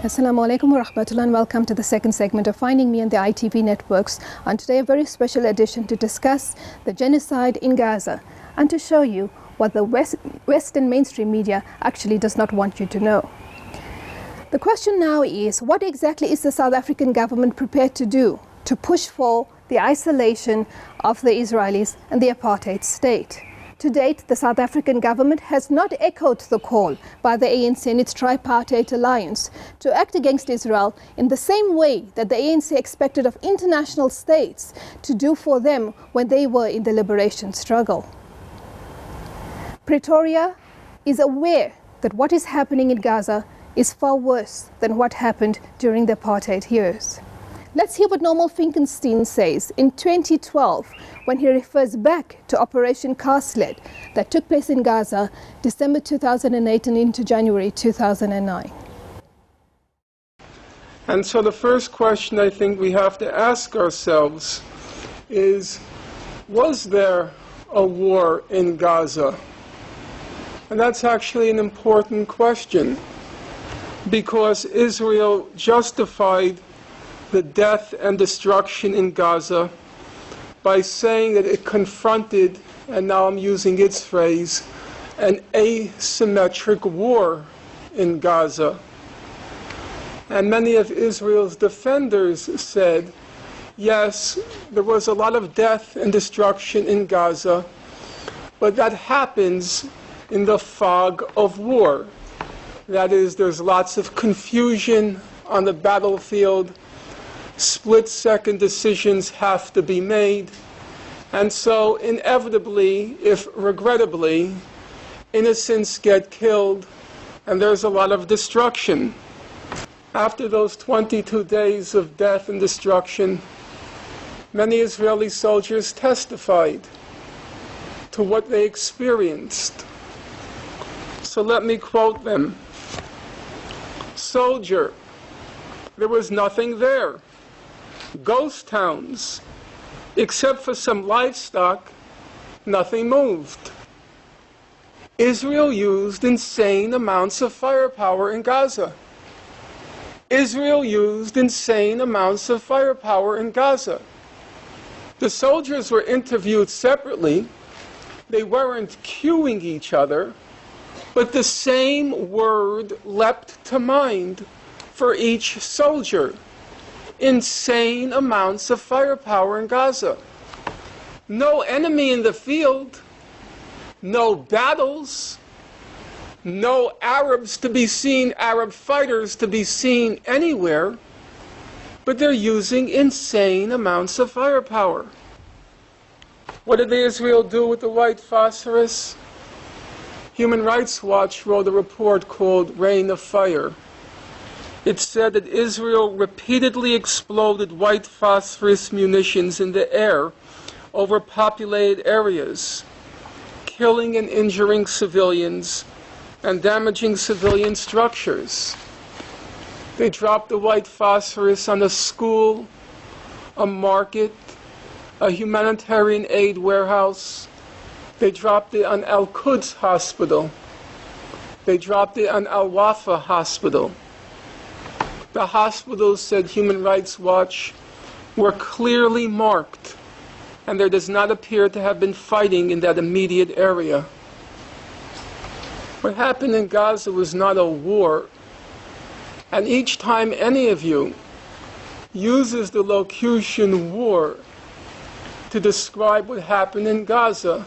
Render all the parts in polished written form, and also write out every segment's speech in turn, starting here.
Assalamu alaikum wa rahmatullah, and welcome to the second segment of Finding Me on the Itv Networks. And today a very special edition to discuss the genocide in Gaza and to show you what the Western mainstream media actually does not want you to know. The question now is, what exactly is the South African government prepared to do to push for the isolation of the Israelis and the apartheid state? To date, the South African government has not echoed the call by the ANC and its tripartite alliance to act against Israel in the same way that the ANC expected of international states to do for them when they were in the liberation struggle. Pretoria is aware that what is happening in Gaza is far worse than what happened during the apartheid years. Let's hear what Norman Finkelstein says in 2012 when he refers back to Operation Cast-Lead that took place in Gaza December 2008 and into January 2009. And so the first question I think we have to ask ourselves is, was there a war in Gaza? And that's actually an important question, because Israel justified the death and destruction in Gaza by saying that it confronted, and now I'm using its phrase, an asymmetric war in Gaza. And many of Israel's defenders said, yes, there was a lot of death and destruction in Gaza, but that happens in the fog of war. That is, there's lots of confusion on the battlefield. Split-second decisions have to be made, and so inevitably, if regrettably, innocents get killed and there's a lot of destruction. After those 22 days of death and destruction, many Israeli soldiers testified to what they experienced. So let me quote them. Soldier, there was nothing there. Ghost towns. Except for some livestock, nothing moved. Israel used insane amounts of firepower in Gaza. Israel used insane amounts of firepower in Gaza. The soldiers were interviewed separately. They weren't cueing each other, but the same word leapt to mind for each soldier. Insane amounts of firepower in Gaza. No enemy in the field, no battles, no Arabs to be seen, Arab fighters to be seen anywhere, but they're using insane amounts of firepower. What did Israel do with the white phosphorus? Human Rights Watch wrote a report called Rain of Fire. It said that Israel repeatedly exploded white phosphorus munitions in the air over populated areas, killing and injuring civilians and damaging civilian structures. They dropped the white phosphorus on a school, a market, a humanitarian aid warehouse. They dropped it on Al-Quds Hospital. They dropped it on Al-Wafa Hospital. The hospitals, said Human Rights Watch, were clearly marked, and there does not appear to have been fighting in that immediate area. What happened in Gaza was not a war, and each time any of you uses the locution war to describe what happened in Gaza,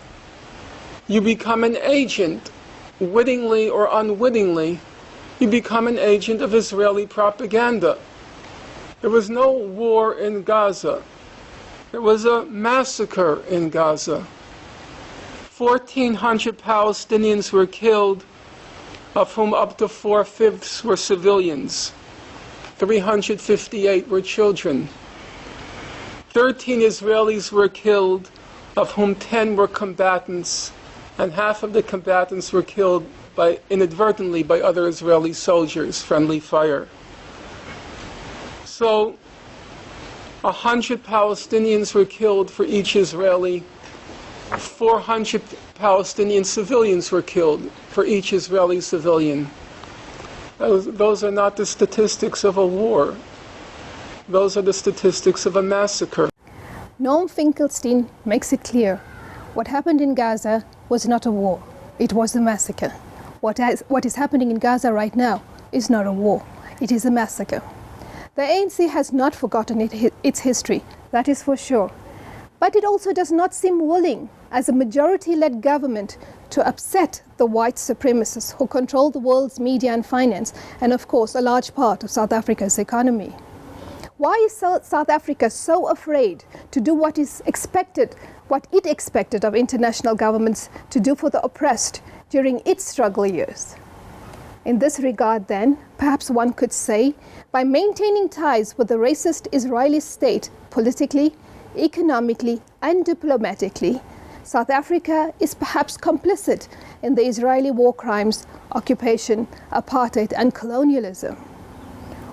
you become an agent, wittingly or unwittingly. You become an agent of Israeli propaganda. There was no war in Gaza. There was a massacre in Gaza. 1,400 Palestinians were killed, of whom up to 4/5 were civilians. 358 were children. 13 Israelis were killed, of whom 10 were combatants, and half of the combatants were killed inadvertently by other Israeli soldiers, friendly fire. So 100 Palestinians were killed for each Israeli. 400 Palestinian civilians were killed for each Israeli civilian. Those are not the statistics of a war. Those are the statistics of a massacre. Norm Finkelstein makes it clear what happened in Gaza was not a war, it was a massacre. What is happening in Gaza right now is not a war, it is a massacre. The ANC has not forgotten its history, that is for sure. But it also does not seem willing, as a majority-led government, to upset the white supremacists who control the world's media and finance, and of course a large part of South Africa's economy. Why is South Africa so afraid to do what it expected of international governments to do for the oppressed during its struggle years? In this regard, then, perhaps one could say, by maintaining ties with the racist Israeli state politically, economically, and diplomatically, South Africa is perhaps complicit in the Israeli war crimes, occupation, apartheid, and colonialism.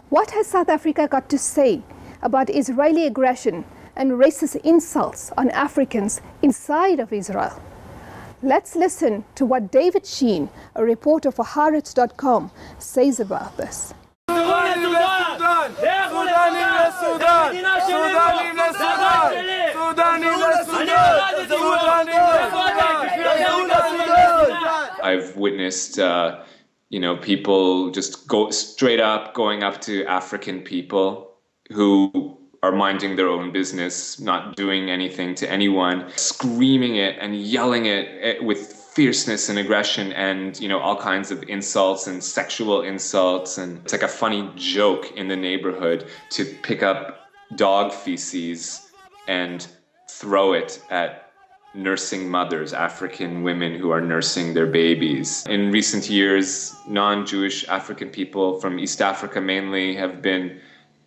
What has South Africa got to say about Israeli aggression and racist insults on Africans inside of Israel? Let's listen to what David Sheen, a reporter for Haaretz.com, says about this. I've witnessed people just go straight up, going up to African people who are minding their own business, not doing anything to anyone, screaming it and yelling it with fierceness and aggression and, all kinds of insults and sexual insults. And it's like a funny joke in the neighborhood to pick up dog feces and throw it at nursing mothers, African women who are nursing their babies. In recent years, non-Jewish African people from East Africa mainly have been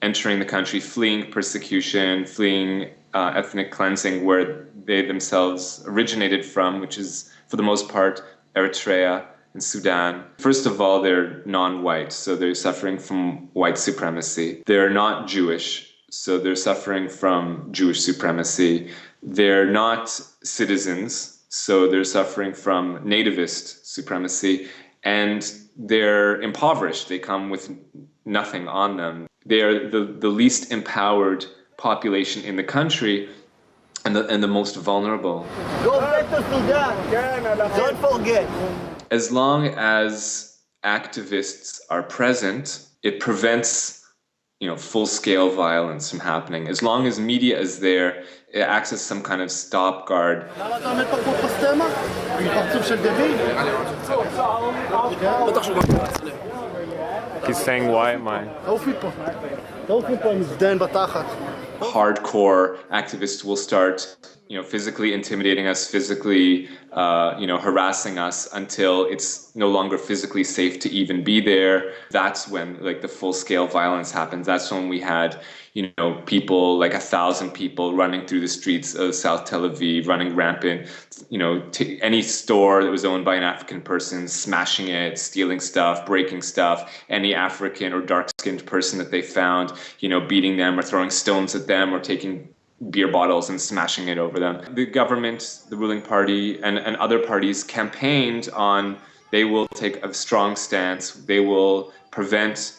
entering the country, fleeing persecution, fleeing ethnic cleansing where they themselves originated from, which is, for the most part, Eritrea and Sudan. First of all, they're non-white, so they're suffering from white supremacy. They're not Jewish, so they're suffering from Jewish supremacy. They're not citizens, so they're suffering from nativist supremacy, and they're impoverished. They come with nothing on them. They're the least empowered population in the country and the most vulnerable. Go back to Sudan. Don't forget. As long as activists are present, it prevents full-scale violence from happening. As long as media is there, it acts as some kind of stop guard. He's saying, why am I? Hardcore activists will start, physically intimidating us, physically, harassing us until it's no longer physically safe to even be there. That's when, the full-scale violence happens. That's when we had, people, 1,000 people running through the streets of South Tel Aviv, running rampant, any store that was owned by an African person, smashing it, stealing stuff, breaking stuff, any African or dark-skinned person that they found, beating them or throwing stones at them or taking beer bottles and smashing it over them. The government, the ruling party, and other parties campaigned on they will take a strong stance, they will prevent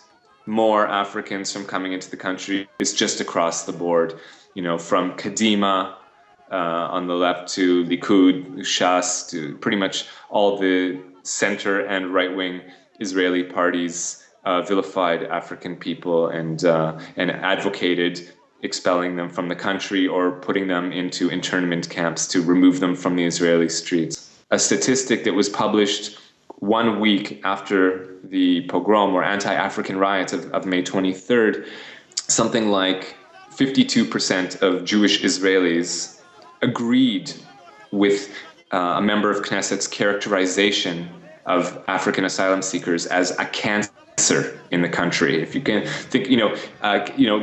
more Africans from coming into the country. It's just across the board, from Kadima on the left to Likud, Shas, to pretty much all the center and right-wing Israeli parties vilified African people and advocated expelling them from the country or putting them into internment camps to remove them from the Israeli streets. A statistic that was published 1 week after the pogrom or anti-African riots of May 23rd, something like 52% of Jewish Israelis agreed with a member of Knesset's characterization of African asylum seekers as a cancer in the country. If you can think,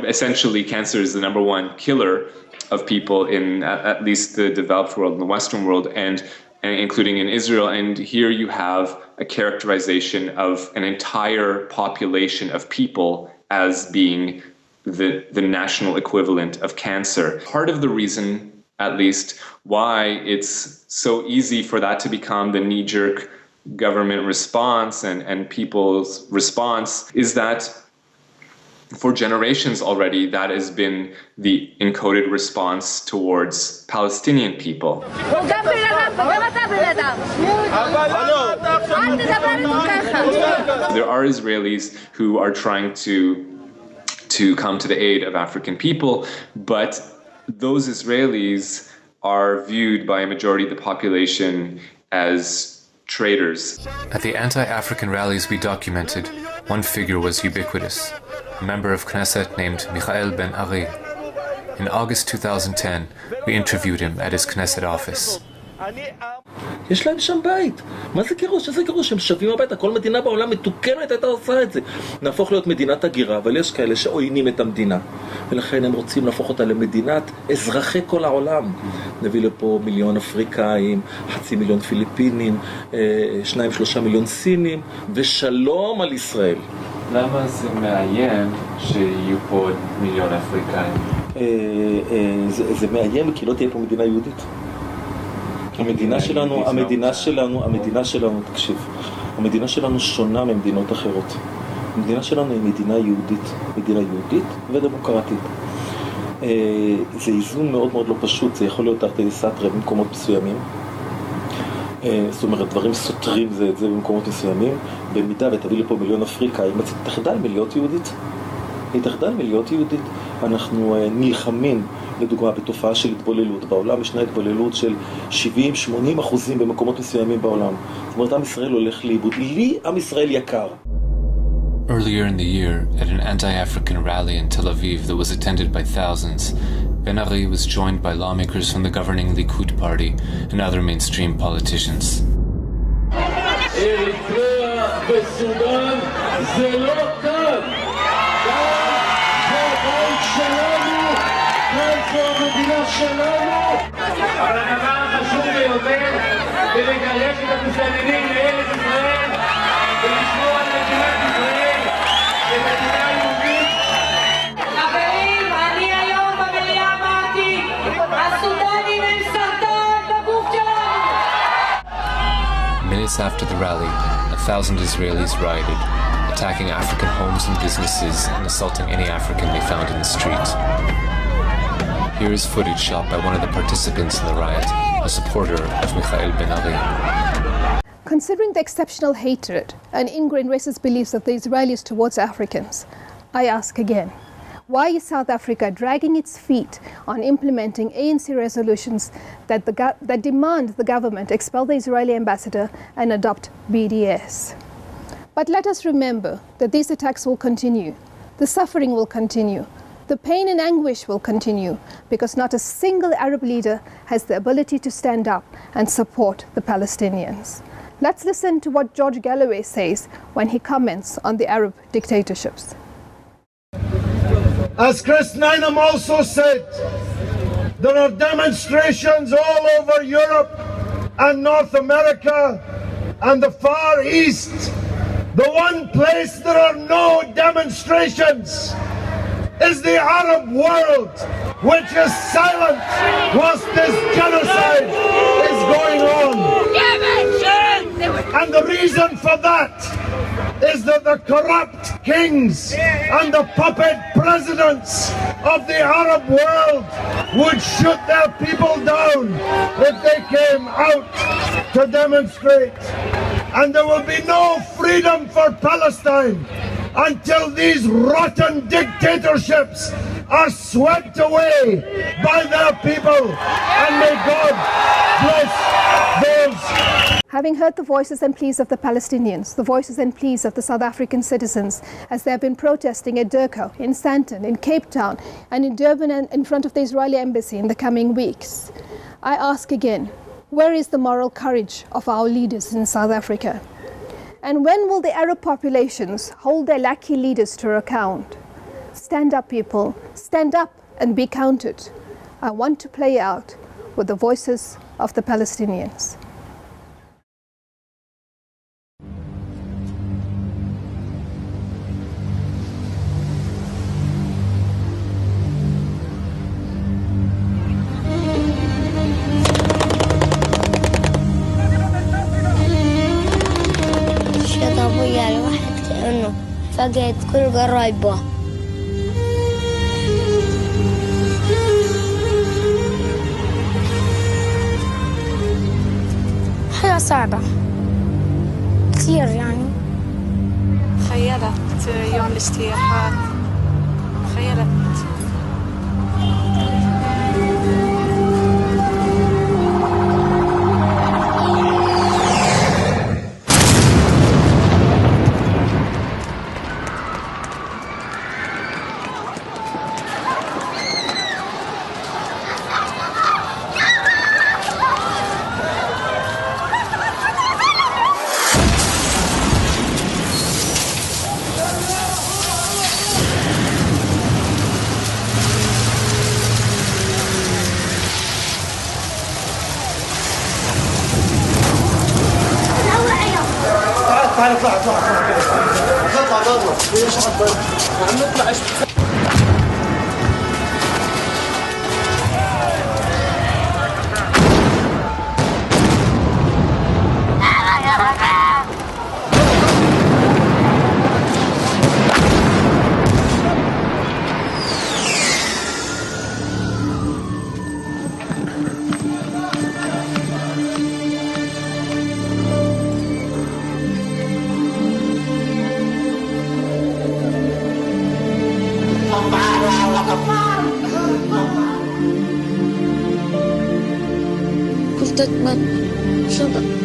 essentially cancer is the #1 killer of people in at least the developed world, in the Western world, and including in Israel. And here you have a characterization of an entire population of people as being the national equivalent of cancer. Part of the reason at least, why it's so easy for that to become the knee-jerk government response and people's response is that for generations already, that has been the encoded response towards Palestinian people. There are Israelis who are trying to come to the aid of African people, but those Israelis are viewed by a majority of the population as traitors. At the anti-African rallies we documented, one figure was ubiquitous, a member of Knesset named Michael Ben Ari. In August 2010, we interviewed him at his Knesset office. יש להם שם בית. מה זה גירוש? איזה גירוש? הם שווים הביתה. כל מדינה בעולם מתוקנת הייתה עושה את זה. נהפוך להיות מדינת הגירה, אבל יש כאלה שעוינים את המדינה. ולכן הם רוצים להפוך אותה למדינת אזרחי כל העולם. נביא לפה 1,000,000 אפריקאים, 500,000 פיליפינים, 2-3 מיליון סינים, ושלום על ישראל. למה זה מאיים שיהיו פה 1,000,000 אפריקאים? זה מאיים כי לא תהיה פה מדינה יהודית. המדינה שלנו, תקשיב, המדינה שלנו שונה ממדינות אחרות. המדינה שלנו היא מדינה יהודית ודמוקרטית. זה איזון מאוד מאוד לא פשוט, זה יכול להיות תרתי סתרי במקומות מסוימים. זאת אומרת, דברים סותרים זה את זה במקומות מסוימים. במידה ותביא לפה 1,000,000 אפריקאים, היא תחדל מלהיות יהודית. אנחנו נלחמים, לדוגמה, בתופעה של התבוללות. בעולם ישנה התבוללות של 70-80% במקומות מסוימים בעולם. זאת אומרת, עם ישראל הולך לאיבוד. לי עם ישראל יקר. Earlier in the year, at an anti-African rally in Tel Aviv that was attended by thousands, Ben Ari was joined by lawmakers from the governing Likud party and other mainstream politicians. אבל הדבר החשוב ביותר זה לגרש את המסתננים לארץ ישראל ולשמור על מדינת ישראל כמדינה יהודית. חברים, אני היום במליאה אמרתי, הסודנים הם סרטן בגוף שלנו. Minutes after the rally, 1,000 Israelis rioted, attacking African homes and businesses and assaulting any African they found in the street. Here is footage shot by one of the participants in the riot, a supporter of Michael Ben Ari. Considering the exceptional hatred and ingrained racist beliefs of the Israelis towards Africans, I ask again, why is South Africa dragging its feet on implementing ANC resolutions that demand the government expel the Israeli ambassador and adopt BDS? But let us remember that these attacks will continue, the suffering will continue, the pain and anguish will continue, because not a single Arab leader has the ability to stand up and support the Palestinians. Let's listen to what George Galloway says when he comments on the Arab dictatorships. As Chris Nynam also said, there are demonstrations all over Europe and North America and the Far East. The one place there are no demonstrations is the Arab world, which is silent whilst this genocide is going on. And the reason for that is that the corrupt kings and the puppet presidents of the Arab world would shoot their people down if they came out to demonstrate. And there will be no freedom for Palestine until these rotten dictatorships are swept away by their people. And may God bless those. Having heard the voices and pleas of the Palestinians, the voices and pleas of the South African citizens as they have been protesting at Durban, in Sandton, in Cape Town, and in Durban and in front of the Israeli embassy in the coming weeks, I ask again, where is the moral courage of our leaders in South Africa? And when will the Arab populations hold their lackey leaders to account? Stand up, people. Stand up and be counted. I want to play out with the voices of the Palestinians. فقد كل قرايبه. حياة صعبة كثير يعني. تخيلت يوم الاجتياحات، تخيلت تعال اطلع برا. ليش عم نطلع ايش كنت أتمنى